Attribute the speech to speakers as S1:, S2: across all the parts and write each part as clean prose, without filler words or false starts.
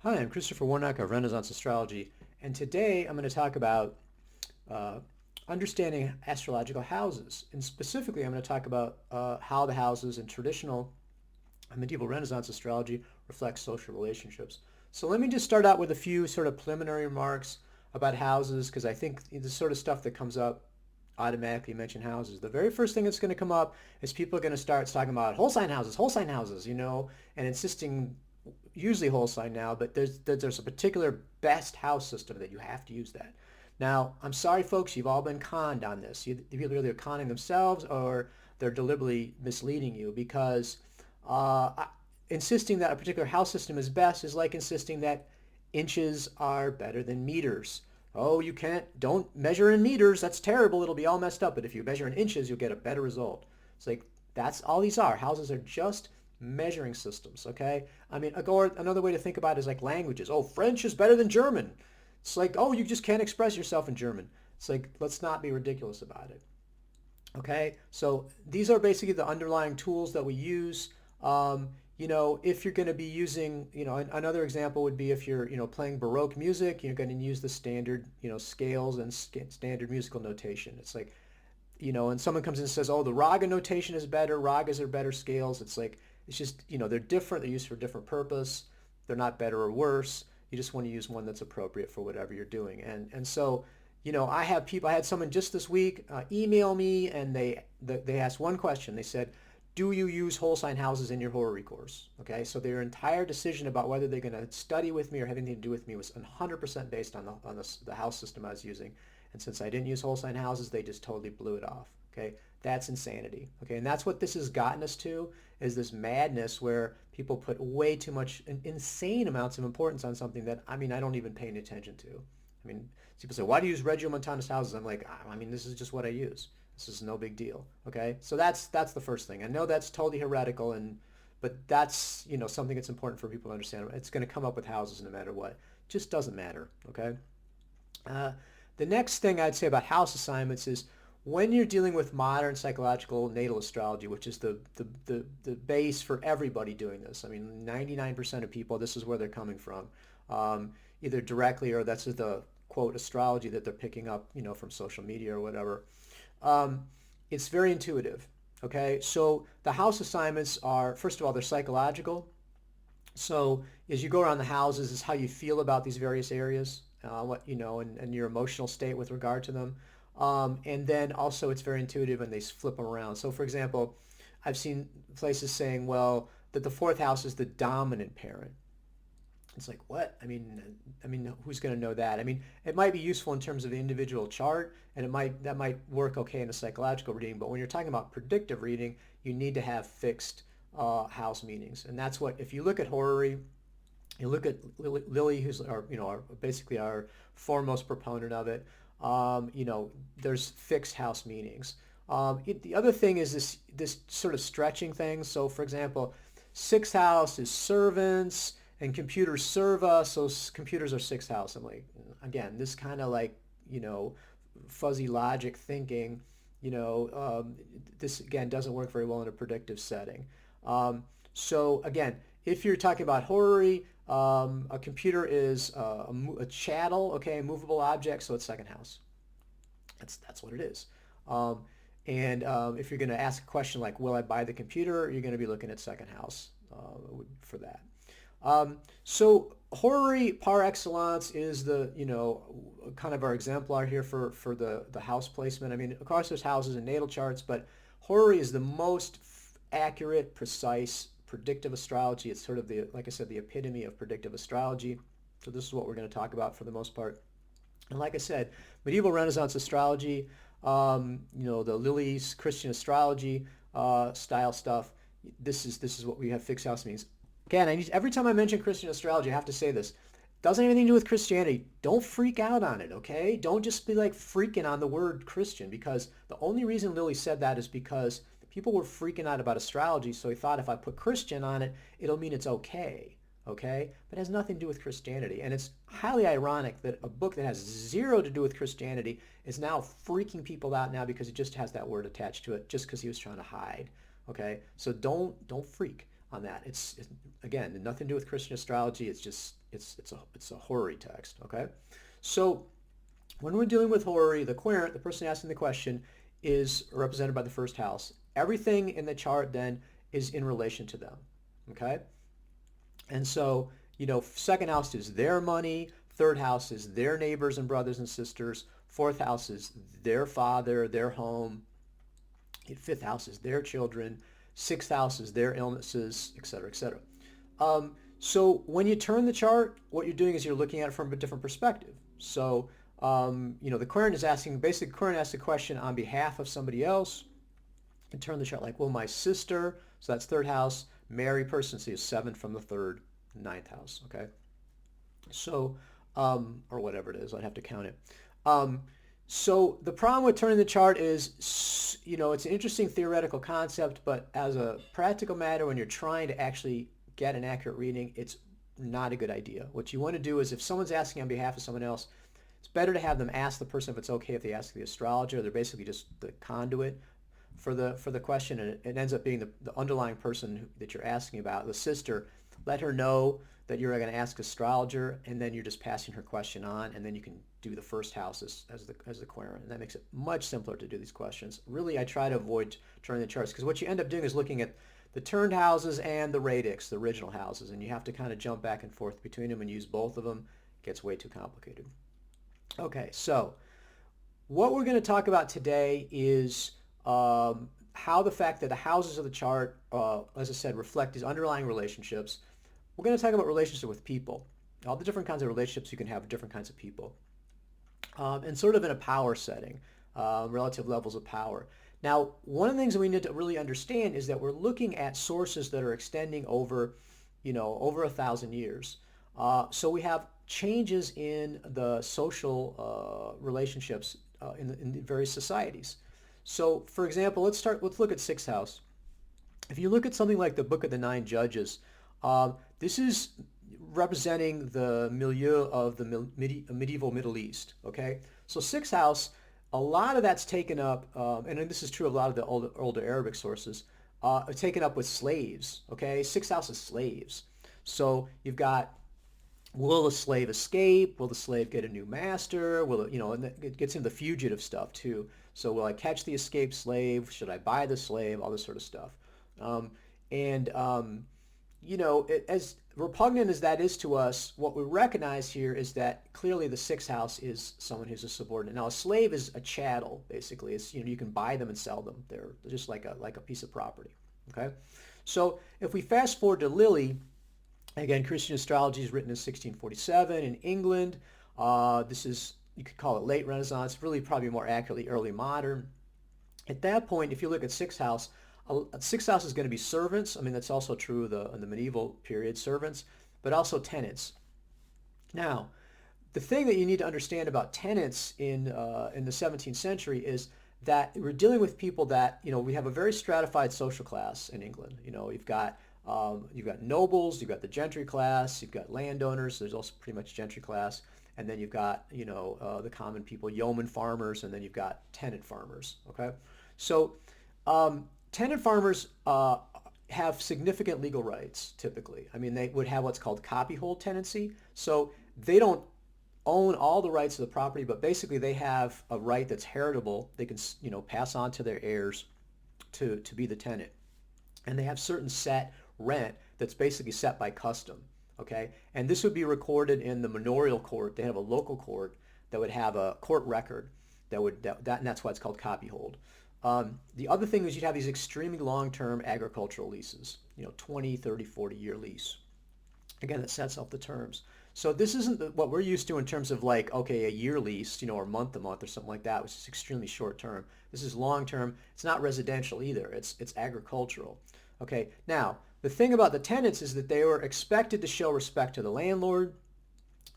S1: Hi, I'm Christopher Warnock of Renaissance Astrology, and today I'm going to talk about uh, understanding astrological houses. And specifically, I'm going to talk about how the houses in traditional medieval Renaissance astrology reflect social relationships. So let me just start out with a few sort of preliminary remarks about houses, because I think the sort of stuff that comes up automatically mention houses. The very first thing that's going to come up is people are going to start talking about whole sign houses, and insisting usually whole sign now, but there's a particular best house system that you have to use that. Now, I'm sorry, folks, you've all been conned on this. People are either conning themselves or they're deliberately misleading you because insisting that a particular house system is best is like insisting that inches are better than meters. Oh, don't measure in meters. That's terrible. It'll be all messed up. But if you measure in inches, you'll get a better result. It's like that's all these are. Houses are just measuring systems, okay? I mean, another way to think about it is like languages. Oh, French is better than German. It's like, oh, you just can't express yourself in German. It's like, let's not be ridiculous about it. Okay, so these are basically the underlying tools that we use. If you're going to be using, another example would be if you're, playing Baroque music, you're going to use the standard, scales and standard musical notation. It's like, and someone comes in and says, oh, the raga notation is better, ragas are better scales. It's like, it's just, they're different, they're used for a different purpose. They're not better or worse. You just want to use one that's appropriate for whatever you're doing. And so, I had someone just this week email me and they asked one question. They said, do you use whole sign houses in your horary course? Okay, so their entire decision about whether they're going to study with me or have anything to do with me was 100% based on the house system I was using. And since I didn't use whole sign houses, they just totally blew it off. Okay, that's insanity. Okay, and that's what this has gotten us to, is this madness where people put way too much, insane amounts of importance on something that, I mean, I don't even pay any attention to. I mean, people say, why do you use Regiomontanist houses? I'm like, I mean, this is just what I use. This is no big deal. Okay, so that's the first thing. I know that's totally heretical, but that's something that's important for people to understand. It's going to come up with houses no matter what. It just doesn't matter. Okay. Uh, the next thing I'd say about house assignments is when you're dealing with modern psychological natal astrology, which is the base for everybody doing this. I mean, 99% of people, this is where they're coming from, either directly or that's the quote astrology that they're picking up, from social media or whatever. Um, it's very intuitive. Okay, so the house assignments are, first of all, they're psychological. So as you go around the houses, is how you feel about these various areas, and your emotional state with regard to them. And then also it's very intuitive and they flip them around. So for example, I've seen places saying, well, that the fourth house is the dominant parent. It's like, what? I mean, who's going to know that? I mean, it might be useful in terms of the individual chart, and that might work okay in a psychological reading. But when you're talking about predictive reading, you need to have fixed house meanings, and that's what if you look at horary, you look at Lily, who's basically our foremost proponent of it. There's fixed house meanings. The other thing is this sort of stretching thing. So, for example, sixth house is servants, and computers serve us. So computers are sixth house. I'm like, again, this kind of like fuzzy logic thinking. This again doesn't work very well in a predictive setting. So again, if you're talking about horary, a computer is a chattel, okay, a movable object, so it's second house. That's what it is. Um, and if you're going to ask a question like, will I buy the computer? You're going to be looking at second house for that. So horary par excellence is kind of our exemplar here for the house placement. I mean, of course, there's houses in natal charts, but horary is the most accurate, precise, predictive astrology. It's sort of like I said, the epitome of predictive astrology. So this is what we're going to talk about for the most part. And like I said, medieval Renaissance astrology, the Lilly's Christian astrology style stuff. This is what we have fixed house means. Again, every time I mention Christian astrology, I have to say this. Doesn't have anything to do with Christianity. Don't freak out on it, okay? Don't just be like freaking on the word Christian, because the only reason Lilly said that is because people were freaking out about astrology, so he thought if I put Christian on it, it'll mean it's okay, okay? But it has nothing to do with Christianity. And it's highly ironic that a book that has zero to do with Christianity is now freaking people out now because it just has that word attached to it, just because he was trying to hide, okay? So don't freak on that. It's again nothing to do with Christian astrology. it's a horary text. Okay, so when we're dealing with horary, the querent, the person asking the question, is represented by the first house. Everything in the chart then is in relation to them. Okay, and so second house is their money. Third house is their neighbors and brothers and sisters. Fourth house is their father, their home. Fifth house is their children. Sixth house is their illnesses, etc., etc. So when you turn the chart, what you're doing is you're looking at it from a different perspective. So, the querent is asking, basically, the querent asks a question on behalf of somebody else. And turn the chart like, well, my sister, so that's third house, marry person, so you have 7 from the third, ninth house, okay? So, or whatever it is, I'd have to count it. So the problem with turning the chart is, it's an interesting theoretical concept, but as a practical matter, when you're trying to actually get an accurate reading, it's not a good idea. What you want to do is if someone's asking on behalf of someone else, it's better to have them ask the person if it's okay if they ask the astrologer. They're basically just the conduit for the question, and it ends up being the underlying person that you're asking about, the sister. Let her know that you're going to ask astrologer, and then you're just passing her question on, and then you can do the first house as the querent, and that makes it much simpler to do these questions. Really, I try to avoid turning the charts, because what you end up doing is looking at the turned houses and the radix, the original houses, and you have to kind of jump back and forth between them and use both of them. It gets way too complicated. Okay, so what we're going to talk about today is how the fact that the houses of the chart, as I said, reflect these underlying relationships. We're going to talk about relationships with people, all the different kinds of relationships you can have with different kinds of people, and sort of in a power setting, relative levels of power. Now, one of the things that we need to really understand is that we're looking at sources that are extending over, over 1,000 years. So we have changes in the social relationships in various societies. So, for example, let's look at sixth house. If you look at something like the Book of the Nine Judges, this is representing the milieu of the medieval Middle East. Okay, so sixth house, a lot of that's taken up, and this is true of a lot of the older Arabic sources, taken up with slaves. Okay, sixth house is slaves. So you've got, will the slave escape? Will the slave get a new master? Will it, and it gets into the fugitive stuff too. So will I catch the escaped slave? Should I buy the slave? All this sort of stuff. As repugnant as that is to us, what we recognize here is that clearly the sixth house is someone who's a subordinate. Now, a slave is a chattel, basically. It's, you can buy them and sell them. They're just like a piece of property. Okay, so if we fast forward to Lily, again, Christian astrology is written in 1647 in England. This is, you could call it late Renaissance, really probably more accurately early modern. At that point, if you look at sixth house is going to be servants. I mean, that's also true in the medieval period, servants, but also tenants. Now, the thing that you need to understand about tenants in the 17th century is that we're dealing with people that, we have a very stratified social class in England. You've got nobles, you've got the gentry class, you've got landowners. There's also pretty much gentry class. And then you've got, the common people, yeoman farmers, and then you've got tenant farmers, okay? So tenant farmers have significant legal rights, typically. I mean, they would have what's called copyhold tenancy. So they don't own all the rights of the property, but basically they have a right that's heritable. They can, pass on to their heirs to be the tenant. And they have certain set rent that's basically set by custom. Okay, and this would be recorded in the manorial court. They have a local court that would have a court record and that's why it's called copyhold. The other thing is you'd have these extremely long-term agricultural leases, 20, 30, 40-year lease. Again, that sets up the terms. So this isn't what we're used to in terms of like, okay, a year lease, or month to month or something like that, which is extremely short term. This is long term. It's not residential either. It's agricultural. Okay, now the thing about the tenants is that they were expected to show respect to the landlord.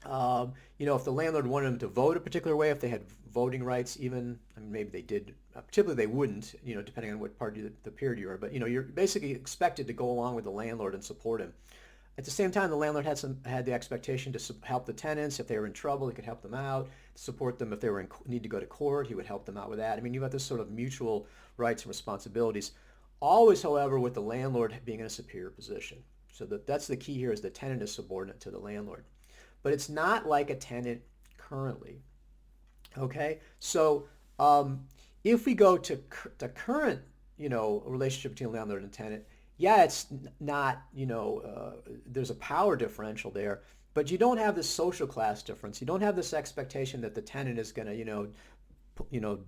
S1: If the landlord wanted them to vote a particular way, if they had voting rights even, I mean, maybe they did. Typically they wouldn't, depending on what part of the period you are. But, you're basically expected to go along with the landlord and support him. At the same time, the landlord had the expectation to help the tenants. If they were in trouble, he could help them out, support them if they were need to go to court. He would help them out with that. I mean, you've got this sort of mutual rights and responsibilities. Always, however, with the landlord being in a superior position. So that's the key here, is the tenant is subordinate to the landlord. but it's not like a tenant currently. Okay, so um, if we go to the current, relationship between landlord and tenant, yeah, it's not, there's a power differential there, but you don't have this social class difference. You don't have this expectation that the tenant is going to, you know,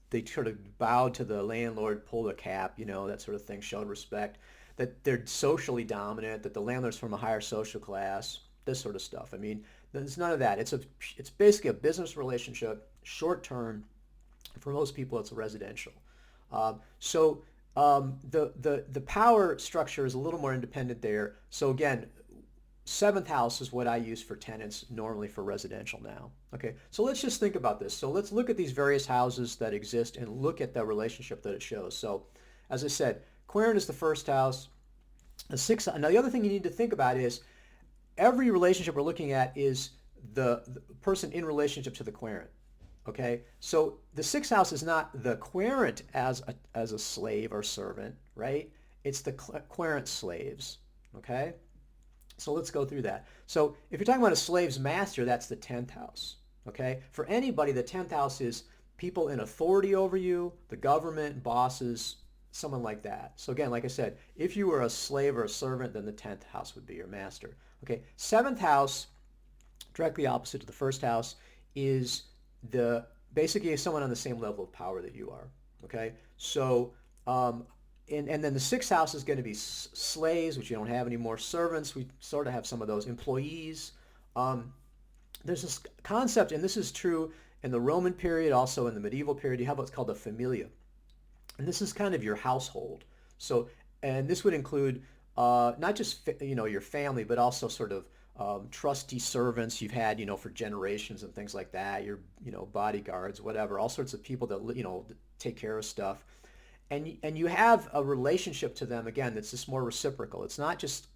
S1: they sort of bowed to the landlord, pulled a cap, that sort of thing, showed respect, that they're socially dominant, that the landlord's from a higher social class, this sort of stuff. I mean, there's none of that. It's basically a business relationship, short term. For most people, it's residential. So the power structure is a little more independent there. So again, seventh house is what I use for tenants normally for residential now. Okay, so let's just think about this. So let's look at these various houses that exist and look at the relationship that it shows. So as I said, Querent is the first house. The sixth. Now the other thing you need to think about is every relationship we're looking at is the person in relationship to the querent. Okay, so the sixth house is not the querent as a slave or servant, right? It's the querent slaves. Okay, so let's go through that. So if you're talking about a slave's master, that's the 10th house. Okay, for anybody, the 10th house is people in authority over you, the government, bosses, someone like that. So again, like I said, if you were a slave or a servant, then the 10th house would be your master. Okay, seventh house, directly opposite to the first house, is the basically someone on the same level of power that you are. Okay, so and then the sixth house is going to be slaves, which you don't have anymore. Servants, we sort of have some of those. Employees. There's this concept, and this is true in the Roman period, also in the medieval period. You have what's called a familia, and this is kind of your household. So, and this would include not just your family, but also sort of trusty servants you've had for generations and things like that. Your bodyguards, whatever, all sorts of people that take care of stuff, and you have a relationship to them again that's just more reciprocal. It's not just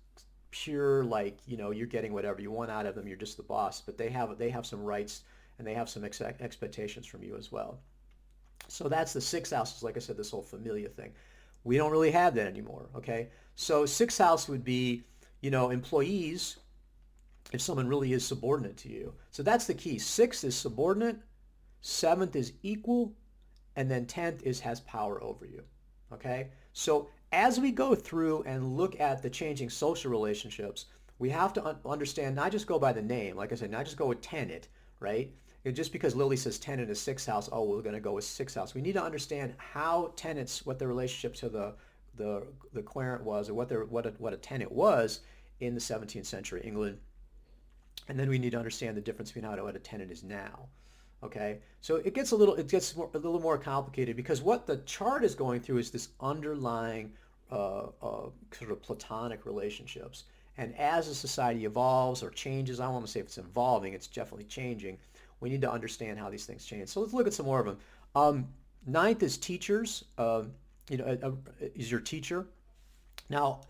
S1: pure like you're getting whatever you want out of them. You're just the boss, but they have some rights and they have some expectations from you as well. So that's the sixth house. Is like I said, this whole familia thing. We don't really have that anymore. Okay, so sixth house would be employees if someone really is subordinate to you. So that's the key. Sixth is subordinate, seventh is equal, and then 10th is has power over you. Okay? So as we go through and look at the changing social relationships, we have to understand, not just go by the name, like I said, not just go with tenant, right? Just because Lily says tenant is sixth house, oh, we're going to go with sixth house. We need to understand how tenants, what their relationship to the querent was, or what a tenant was in the 17th century England. And then we need to understand the difference between what a tenant is now. Okay, so it gets a little more complicated because what the chart is going through is this underlying sort of platonic relationships. And as a society evolves or changes, I don't want to say if it's evolving, it's definitely changing. We need to understand how these things change. So let's look at some more of them. Ninth is teachers. Is your teacher. Now,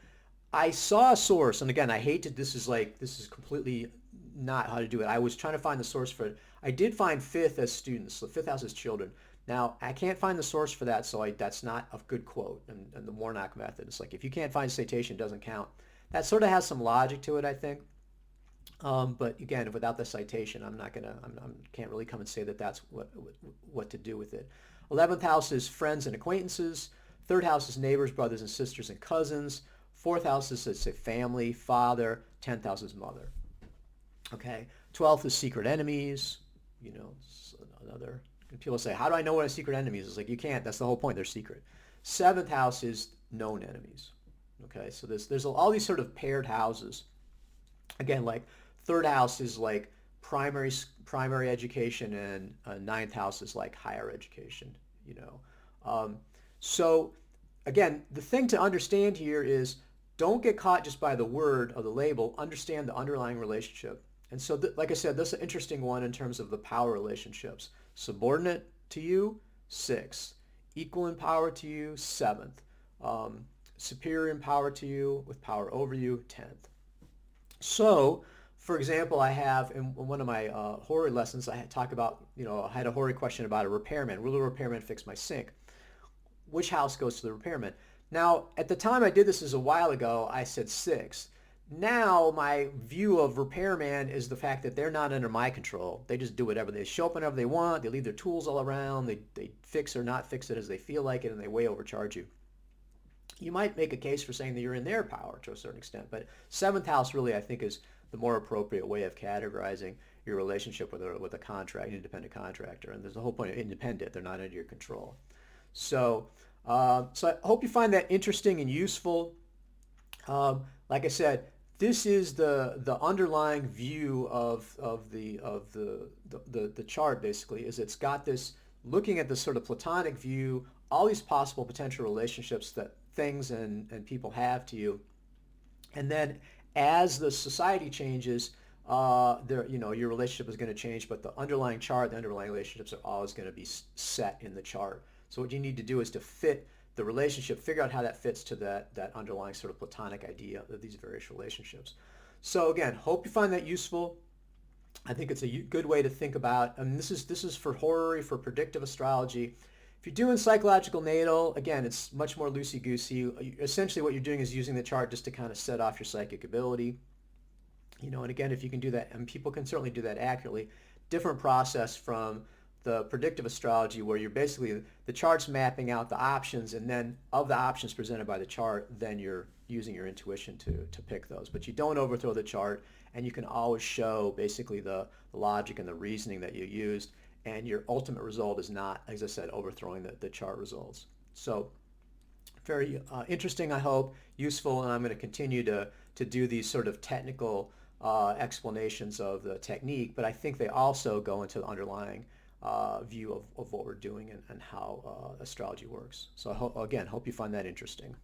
S1: I saw a source, and again, I hate to. This is completely not how to do it. I was trying to find the source for it. I did find fifth as students, so fifth house as children. Now, I can't find the source for that, so that's not a good quote. And the Warnock method, it's like if you can't find citation, it doesn't count. That sort of has some logic to it, I think. But again, without the citation, I can't really come and say that that's what to do with it. 11th house is friends and acquaintances. Third house is neighbors, brothers and sisters and cousins. Fourth house is, let's say, family, father. 10th house is mother. Okay. 12th is secret enemies. Another. People say, how do I know what a secret enemy is? It's like, you can't. That's the whole point. They're secret. 7th house is known enemies. Okay. So there's all these sort of paired houses. Again, like third house is like primary education, and ninth house is like higher education. So again, the thing to understand here is don't get caught just by the word or the label. Understand the underlying relationship. And so, like I said, this is an interesting one in terms of the power relationships. Subordinate to you, sixth. Equal in power to you, seventh. Superior in power to you with power over you, 10th. So, for example, I have in one of my horary lessons, I had talked about, I had a horary question about a repairman. Will a repairman fix my sink? Which house goes to the repairman? Now, at the time I did this a while ago, I said sixth. Now my view of repairman is the fact that they're not under my control. They just do whatever. They show up whenever they want. They leave their tools all around. They fix or not fix it as they feel like it, and they way overcharge you. You might make a case for saying that you're in their power to a certain extent, but seventh house really, I think, is the more appropriate way of categorizing your relationship with a contract, independent contractor. And there's the whole point of independent; they're not under your control. So, so I hope you find that interesting and useful. Like I said, this is the underlying view of the chart. Basically, is it's got this looking at this sort of platonic view, all these possible potential relationships that things and people have to you, and then as the society changes, your relationship is going to change, but the underlying chart, the underlying relationships are always going to be set in the chart. So what you need to do is to fit the relationship, figure out how that fits to that underlying sort of platonic idea of these various relationships. So again, hope you find that useful. I think it's a good way to think about, and this is for horary, for predictive astrology. If you're doing psychological natal, again, it's much more loosey-goosey. Essentially what you're doing is using the chart just to kind of set off your psychic ability. And again, if you can do that, and people can certainly do that accurately, different process from the predictive astrology where you're basically, the chart's mapping out the options, and then of the options presented by the chart, then you're using your intuition to pick those. But you don't overthrow the chart, and you can always show basically the logic and the reasoning that you used, and your ultimate result is not, as I said, overthrowing the chart results. So very interesting, I hope, useful, and I'm going to continue to do these sort of technical explanations of the technique, but I think they also go into the underlying view of what we're doing and how astrology works. So again, hope you find that interesting.